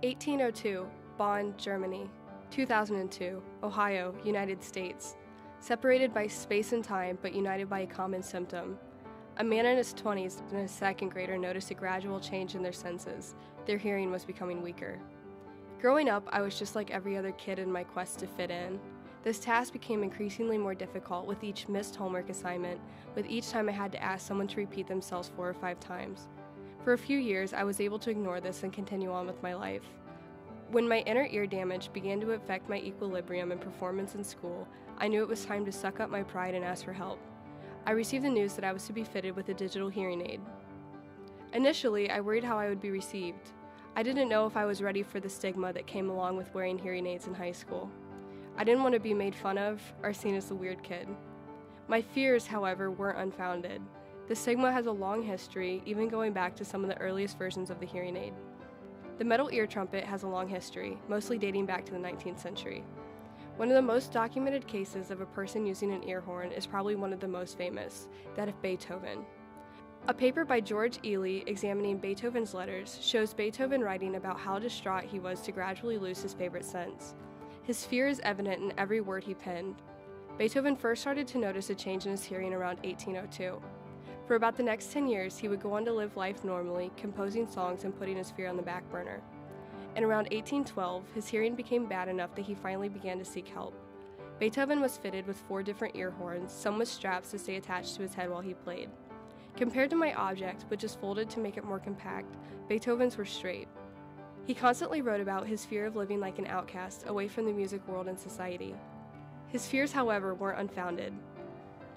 1802, Bonn, Germany. 2002, Ohio, United States. Separated by space and time, but united by a common symptom. A man in his 20s and a second grader noticed a gradual change in their senses. Their hearing was becoming weaker. Growing up, I was just like every other kid in my quest to fit in. This task became increasingly more difficult with each missed homework assignment, with each time I had to ask someone to repeat themselves 4 or 5 times. For a few years, I was able to ignore this and continue on with my life. When my inner ear damage began to affect my equilibrium and performance in school, I knew it was time to suck up my pride and ask for help. I received the news that I was to be fitted with a digital hearing aid. Initially, I worried how I would be received. I didn't know if I was ready for the stigma that came along with wearing hearing aids in high school. I didn't want to be made fun of or seen as the weird kid. My fears, however, weren't unfounded. The stigma has a long history, even going back to some of the earliest versions of the hearing aid. The metal ear trumpet has a long history, mostly dating back to the 19th century. One of the most documented cases of a person using an ear horn is probably one of the most famous, that of Beethoven. A paper by George Ely examining Beethoven's letters shows Beethoven writing about how distraught he was to gradually lose his favorite sense. His fear is evident in every word he penned. Beethoven first started to notice a change in his hearing around 1802. For about the next 10 years, he would go on to live life normally, composing songs and putting his fear on the back burner. In around 1812, his hearing became bad enough that he finally began to seek help. Beethoven was fitted with 4 different ear horns, some with straps to stay attached to his head while he played. Compared to my object, which is folded to make it more compact, Beethoven's were straight. He constantly wrote about his fear of living like an outcast, away from the music world and society. His fears, however, weren't unfounded.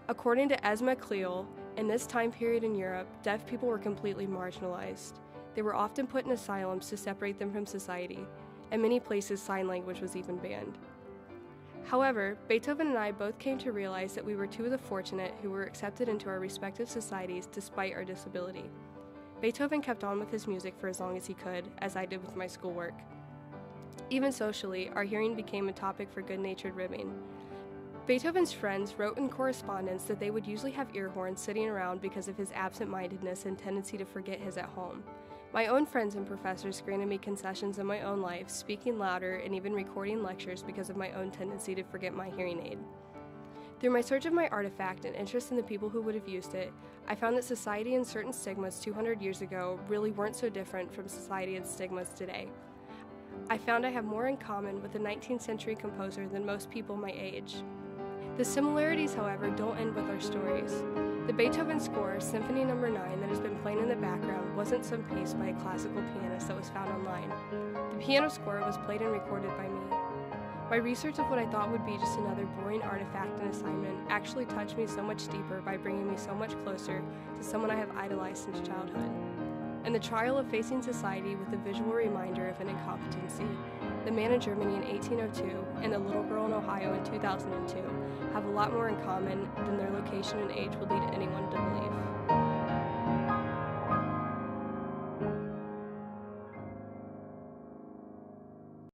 According to Esma Cleal, in this time period in Europe, deaf people were completely marginalized. They were often put in asylums to separate them from society. In many places, sign language was even banned. However, Beethoven and I both came to realize that we were 2 of the fortunate who were accepted into our respective societies despite our disability. Beethoven kept on with his music for as long as he could, as I did with my schoolwork. Even socially, our hearing became a topic for good-natured ribbing. Beethoven's friends wrote in correspondence that they would usually have ear horns sitting around because of his absent-mindedness and tendency to forget his at home. My own friends and professors granted me concessions in my own life, speaking louder and even recording lectures because of my own tendency to forget my hearing aid. Through my search of my artifact and interest in the people who would have used it, I found that society and certain stigmas 200 years ago really weren't so different from society and stigmas today. I found I have more in common with a 19th century composer than most people my age. The similarities, however, don't end with our stories. The Beethoven score, Symphony No. 9, that has been playing in the background, wasn't some piece by a classical pianist that was found online. The piano score was played and recorded by me. My research of what I thought would be just another boring artifact and assignment actually touched me so much deeper by bringing me so much closer to someone I have idolized since childhood. And the trial of facing society with a visual reminder of an incompetency, the man in Germany in 1802 and the little girl in Ohio in 2002 have a lot more in common than their location and age would lead anyone to believe.